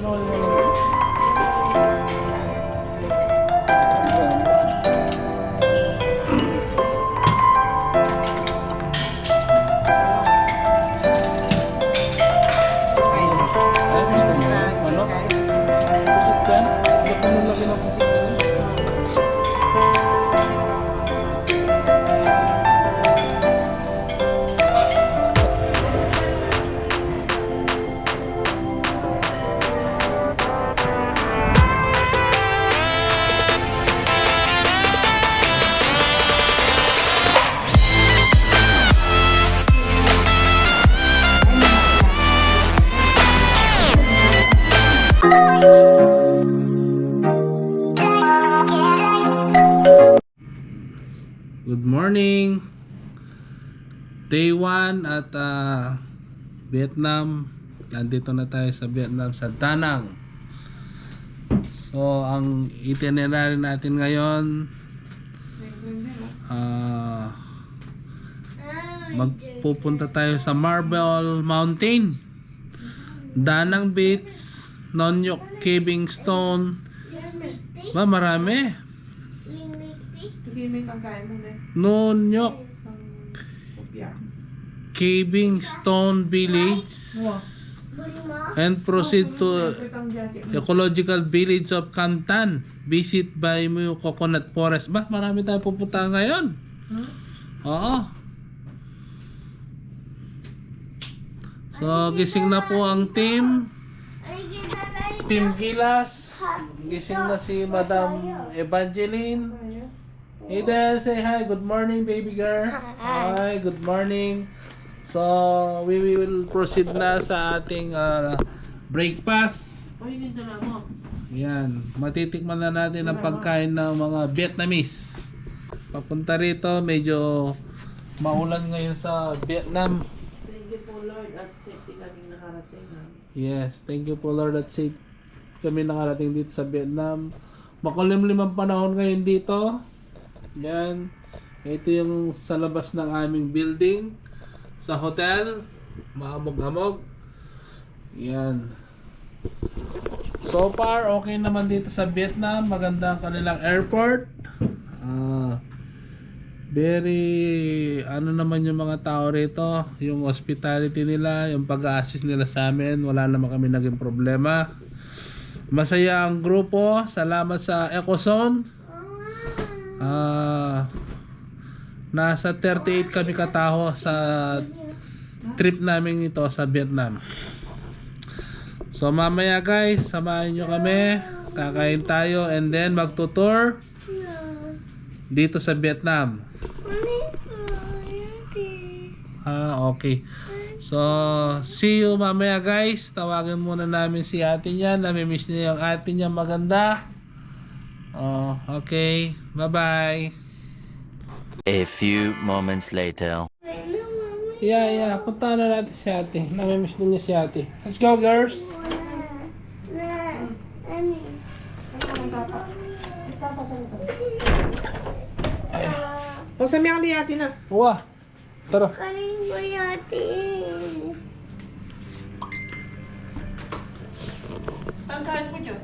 Good morning. Day 1 at Vietnam. Nandito na tayo sa Vietnam, sa Da Nang. So, ang itinerary natin ngayon, magpupunta tayo sa Marble Mountain, Da Nang Beach, Nong Nyoc Caving Stone. Ba, marami. Nong Nyoc Caving Stone Village, and proceed to Ecological Village of Cantan. Visit by Muyo Coconut Forest. Ba, marami tayo pupunta ngayon. Oo. So, gising na po ang team Gilas. Gising na si Madam Evangeline. Hey there, say hi. Good morning, baby girl. Hi, good morning. So, we will proceed na sa ating breakfast. Yan, matitikman na natin ang pagkain ng mga Vietnamese. Papunta rito, medyo maulan ngayon sa Vietnam. Thank you po Lord at safety kaming nakarating. Yes, thank you po Lord at safe kami nakarating dito sa Vietnam. Makulimlim ang panahon ngayon dito. Yan. Ito yung sa labas ng aming building sa hotel. Maamog-amog. Yan. So far, okay naman dito sa Vietnam. Maganda ang kanilang airport. Very, ano naman yung mga tao rito. Yung hospitality nila, yung pag-a-assist nila sa amin. Wala naman kami naging problema. Masaya ang grupo. Salamat sa Ecozone. Nasa 38 kami katao sa trip namin ito sa Vietnam. So mamaya guys, samahan nyo kami. Kakain tayo and then magtutour dito sa Vietnam. Okay. So, see you mamaya guys. Tawagin muna namin si ate niya. Namimiss niya yung ate niya maganda. Okay. Bye-bye. A few moments later. Yeah. Punta na natin si ate. Namimiss din niya si ate. Let's go, girls. O, sa mga liyati na. Wah. Tara. Kaling bayati. Ang kain mo dyan?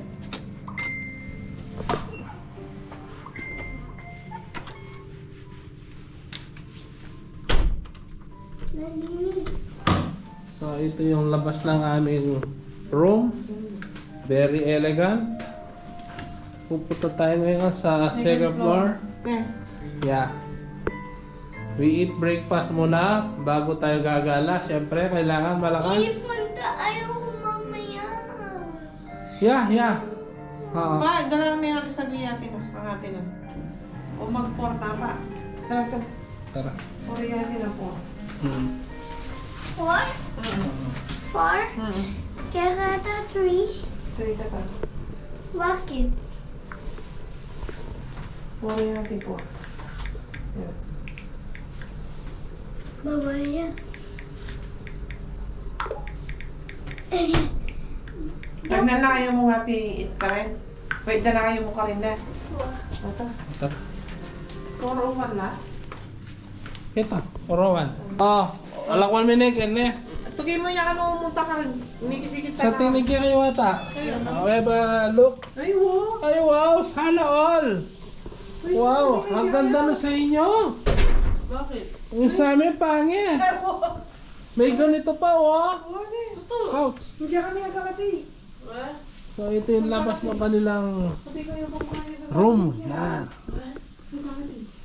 So, ito yung labas ng aming room. Very elegant. Pupunta tayo ngayon sa second floor. Yeah. We eat breakfast muna bago tayo gagala. Siyempre, kailangan malakas. Ipunta ayaw mamaya. Yeah. Pa, dala namin ang isang liyati na. Ang atin na. O mag-porta pa. Tara. Liyati na po. Four? Four? Kaya kata three? Three ka ta. Bakit? Liyati po. Yeah. Babaya. Tagnan na kayo mo ati it ka rin. Wait na kayo mo ka rin na. Ito. Tara. 401 na. Kita, orawan. Alak 1 minute, ene. Tugay mo niya ka pumunta ka rin. Umikit-ikit Sa tingin kayo ata. Okay ba, look? Ay, wow. Ay, wow! Sana all! Wow! Ang ganda na sa inyo! Bakit? Yung sa amin, pangit! May ganito pa, oh! Couch! Hindi kami agad-agad. So, ito yung labas ng kanilang Pati kayo kumain. room. Yan.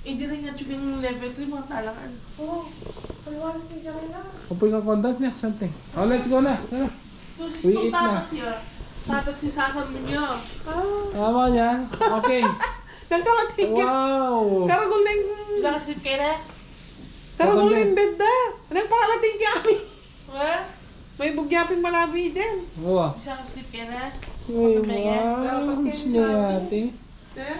Hindi rin nga yung level 3 mga talangan. Oo. Paliwalas din kami na. Upoy ka contact niya, something. Oh, let's go na. Tara. So, We si eat na. tatas yun. Tatas si sasan mo niya. Tama yan. Okay. Nagkalating ka. Wow! Karagol na yung... Bisa kasi kaya na. Karagol na yung bed na. Nagpakalating ka kami. Eh? May bugyaping malabi din. Wow. Bisa kasi kaya na. Ay, wow. Gusto niya ate. Eh?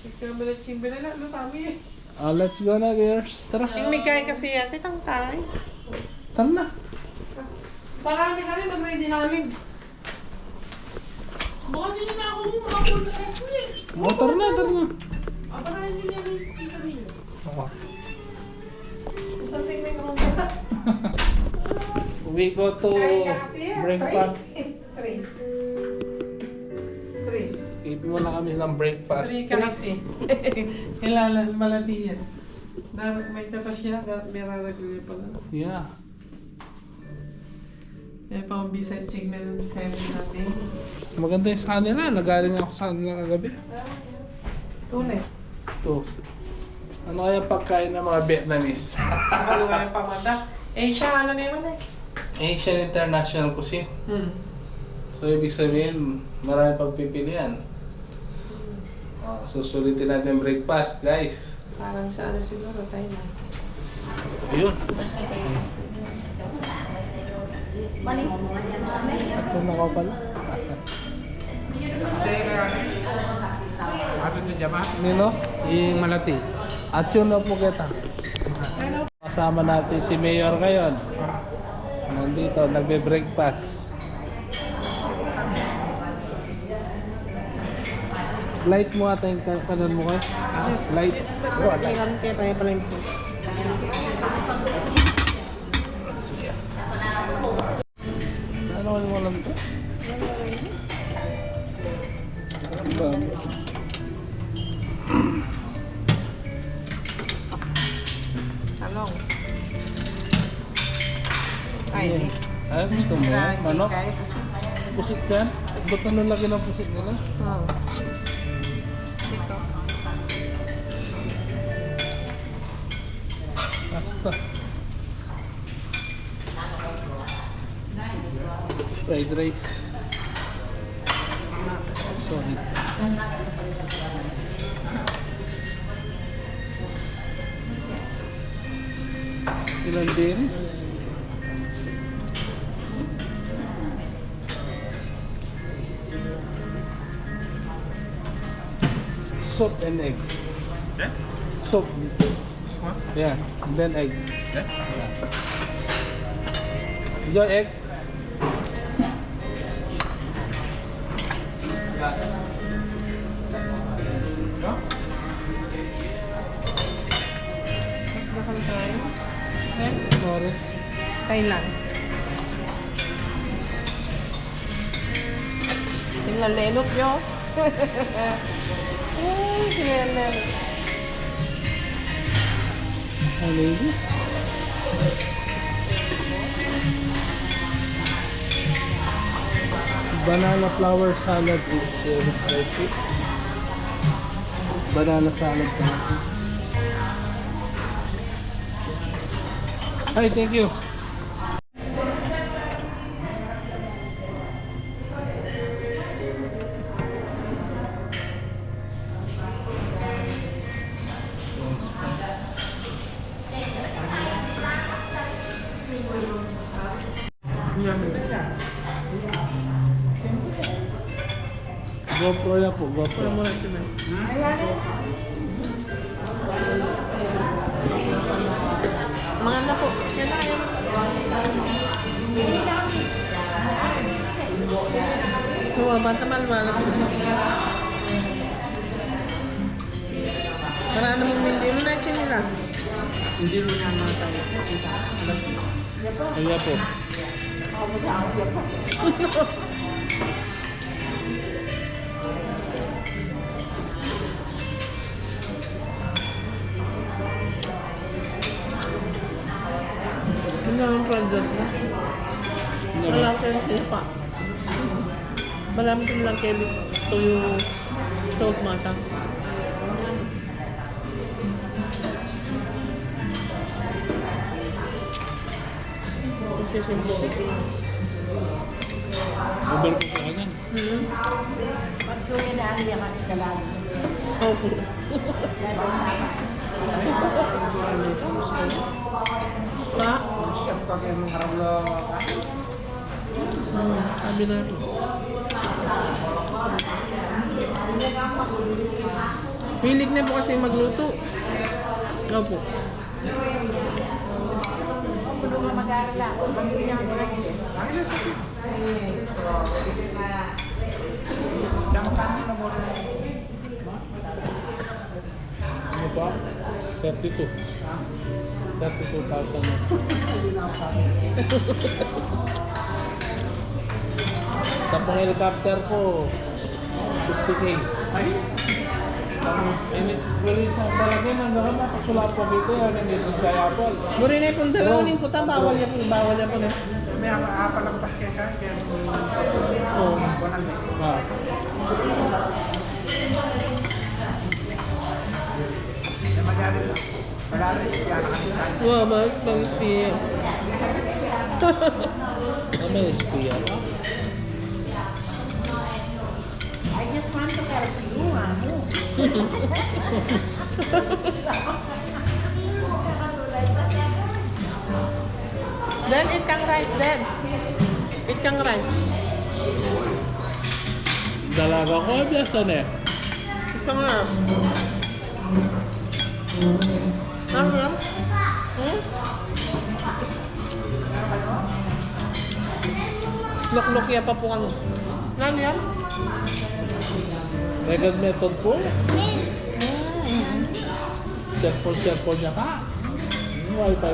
Nagkamala chimbe na lang. Ano kami eh. Oh, let's go na, girls. Tara. Yung may kaya kasi yate, tangtay. Tara na. Marami na rin, mas may dinalim. Baka hindi na ako makapunta sa ito eh. Oh, tara na, tara na. Para hindi niya rin kita rin. Okay. Something may kumamata. We go to Kaya ka kasi eh. breakfast. Three. Eat muna kami ng breakfast. Three ka kasi. Kailangan malati yan. May tatas siya, may raragli pa lang. Yeah. Eh, pang bisay ching na 7 natin. Maganda yung sa kanila. Nagaling ako sa kanila kagabi. Tunay. Ito. Ano kaya pagkain ng mga Vietnamese? Ano ba yung pamanda? Eh, siya ano na yun eh. Asian International Cuisine. So, ibig sabihin, marami pagpipilian. Susulitin natin breakfast, guys. Parang sa ano siguro, Thailand. Ayun. Ito na ko pala. Nino? Yung malati. At yun na po kita. Kasama natin si Mayor ngayon. Nandito, nagbe-breakfast. Light mo ata yung kanan mo kayo. Light. Hindi kami kaya tayo pala yung food. Ano ko yung alam ko? Diba? Talong. Ay, hindi. Ay, gusto mo yan? Manok? Kaya kasi. Pusit yan? Ba't ano lagi ng pusit nila? Oo. Ito. Basta. Fried rice. Sorry. Ilan berries? Soup and egg. Yeah? Soup. This one? Yeah, and then egg. Yeah? Enjoy egg. Yeah? Mas nakal tayo. Eh? Sorry. Thailand. Tingnan lenot nyo. Ay, tingnan lenot. Ano yun? Banana flower salad with fried. Banana salad. Hi, thank you. GoPro na po, GoPro. Mga na po. Yan na yan. Huwag banta malmalas. Para namang hindi mo na chin nila. Hindi rin yan mga tayo. Iya po. Ano ang produce mo? Wala sa yung kupa. Marami ko lang kayo ito yung sauce matang. Kasi simple. Over ko sa kanan. Opo. Pa? Sabi na. Pilig na po kasi magluto. Opo. Ano pa? 32. 32,000. Sa pang helicopter ko, 50K. Ay? Wala sa barangay nang naman nakasulat ko dito yan dito sa Apple. Muri na yung dalawa ng puta, bawal yan po na. May apa lang pas kaya kaya Oo. walang Ah. magari lang. Wala rin siya nakakita. Wow, bagus piye. May SPR. I just want to help you, amo. Dan eat kang rice, Dan. Eat kang rice. Dalaga ko, biasa na eh. Eat kang rice. Ano yan? Lok-lok ya pa po kang. Ano yan? Method method po. Cellphone niya ka. Wi-Fi.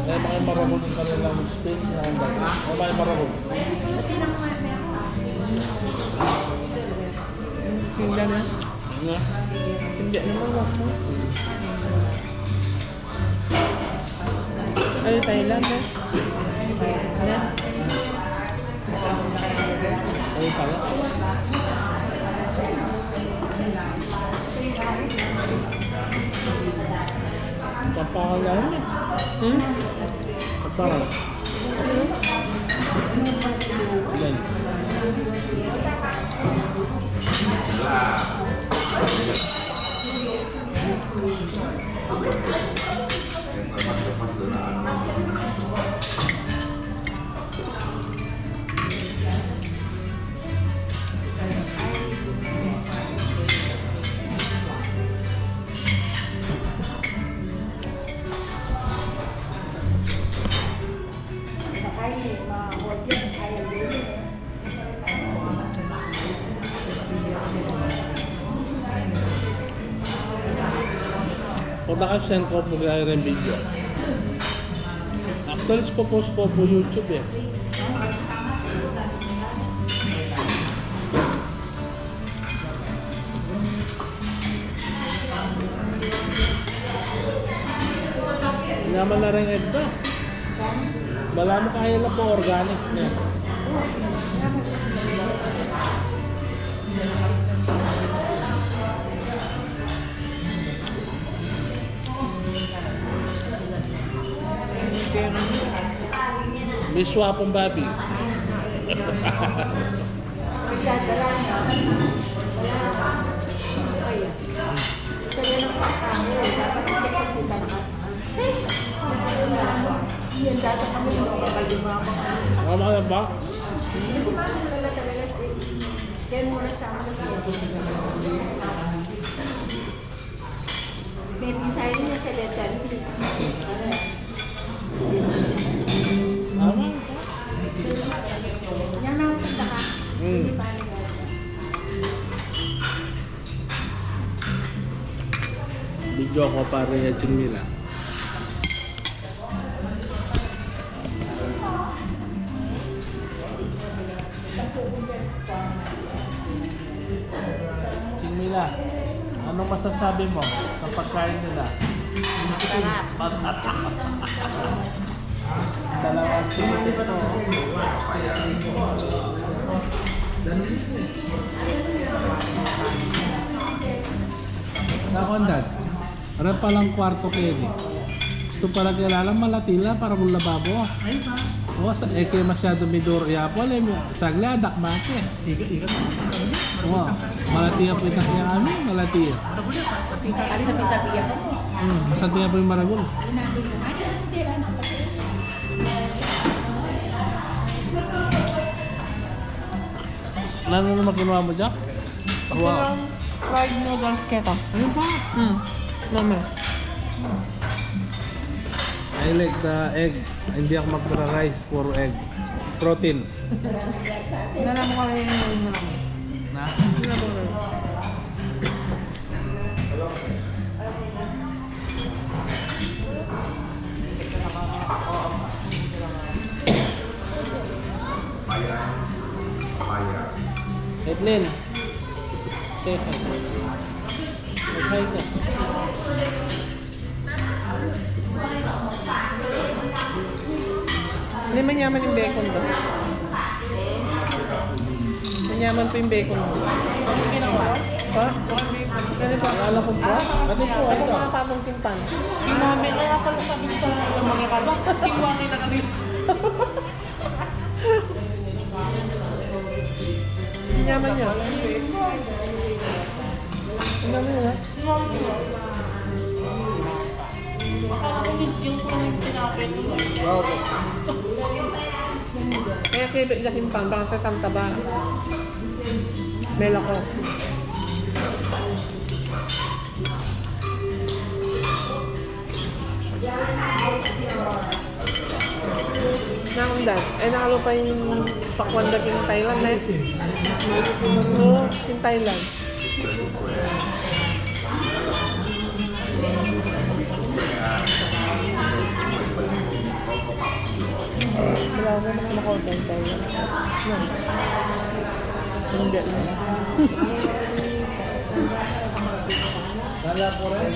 May mga marabon ng kanilang space na ang dati. May mga marabon. Hindi na. Nga. Hindi naman ako. Ano Thailand eh? Yan. Ay, pala. Papangalan niya. Papangalan. Yan. Kung nakasend ko, mag-aira yung video. Actually, post ko po YouTube eh. Naman na rin ito. Wala mo kaya lang po organic niya. May swapong babi. Ano ka ba? May design niya sa letter D. Tama. Yan ang punta ka. Hindi pa rin. Video ako para ya Chinmila. Chinmila, anong masasabi mo sa pagkain nila? Sarap. Dalawang ito. Nakondads. Ano palang kwarto kayo ni? Gusto pala kilala malatila para mong lababo. Ay ba? Oo, kaya masyado midor yapol eh. Sagladak mati. Iga. Oo, malatiya po ito kaya kami. Malatiya. At sabi-sabi ako. Masatiya po yung maragol. Inabi ko, ay, hindi lang. Ano naman kinuha mo, Jack? Wow. Fried noodles keto. Ano pa? Mama. I like the egg. Hindi ako magpura-rice, puro egg. Protein. Nala mo kami yung Na? Edlin. Say hi. Hi ka. Hindi manyaman yung bacon doon. Manyaman po yung bacon doon. Pa? Ano pa? Akala ko ba? Pati po, Ako ito. mga patong timpan. Kimami, kaya pala sabi ko sa mga kala. Kimami na kami. Manyaman niya. Manyaman niya. Kaya kayo ilahin pang baka tatantaba. Mela ko. Naundan. Ay nakalo pa yung pakwandag yung Thailand na yun. Oo, yung Thailand. Wala ko makakorda yung Thailand. Yan. Yung Vietnam. Kala ko rin.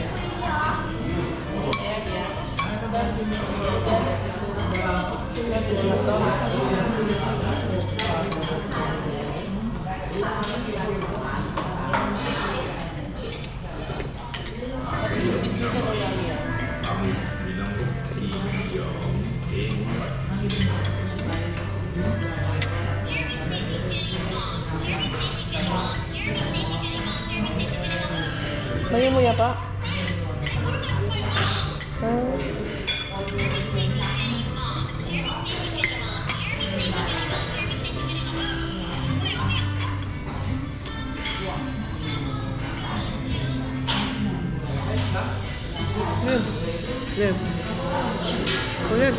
May muya pa? Liv. Liv.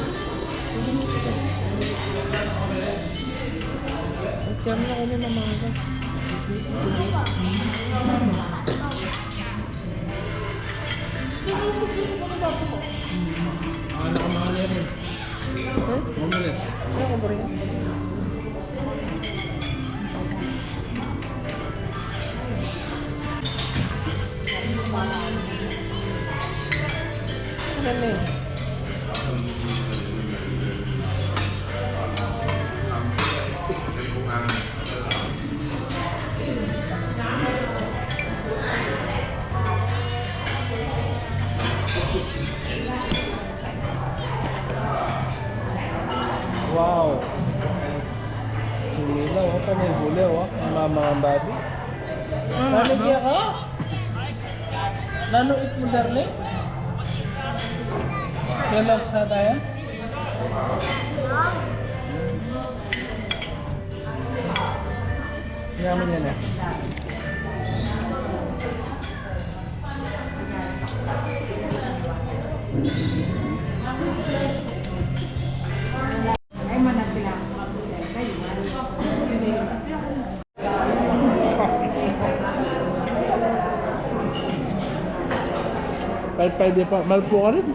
Kaya mo na kami mamaga. Ano ka mahal yan eh? Mamalit. Ano ko ba rin? Ano eh? Wow. Sumilaw, oh. Panay bulew, oh. Ang mga babi. Nano kaya ka? Nano it mo, darling? Kellogg's na tayo? Yaman yan eh. pwede pa. Malpo ka rin.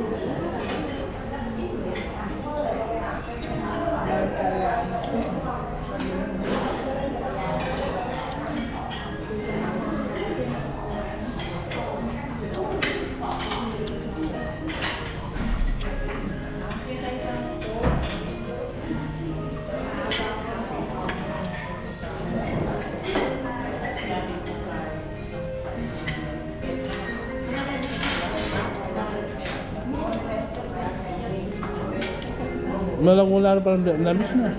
Malang-wala na parang Vietnamese na.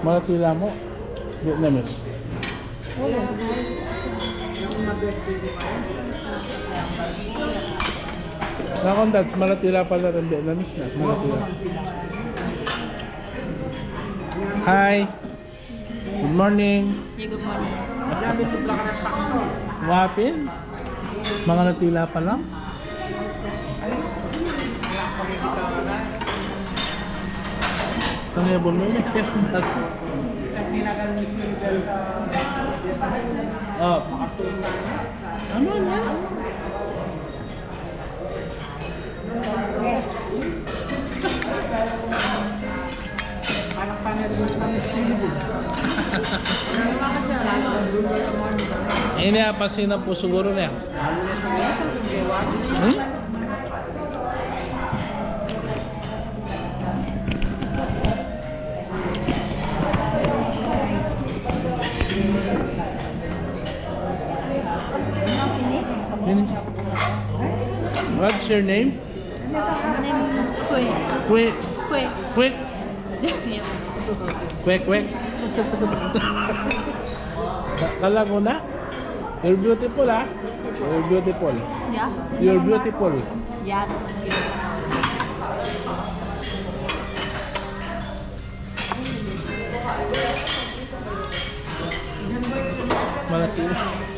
Malatila mo. Vietnamese. Nakondad, malatila pala rin Vietnamese na. Malatila. Hi. Good morning. Good morning. Wapin. Mga natila pa lang. Tangya bon mo yun. Oh. Ano yan? Ini apa sih na po siguro na yan? What's your name? Quick. Quick. Quick. Quick. Yep. Quick, quick. Kala ko na? You're beautiful, ah. You're beautiful. Yeah. You're beautiful. Yes. Malaki.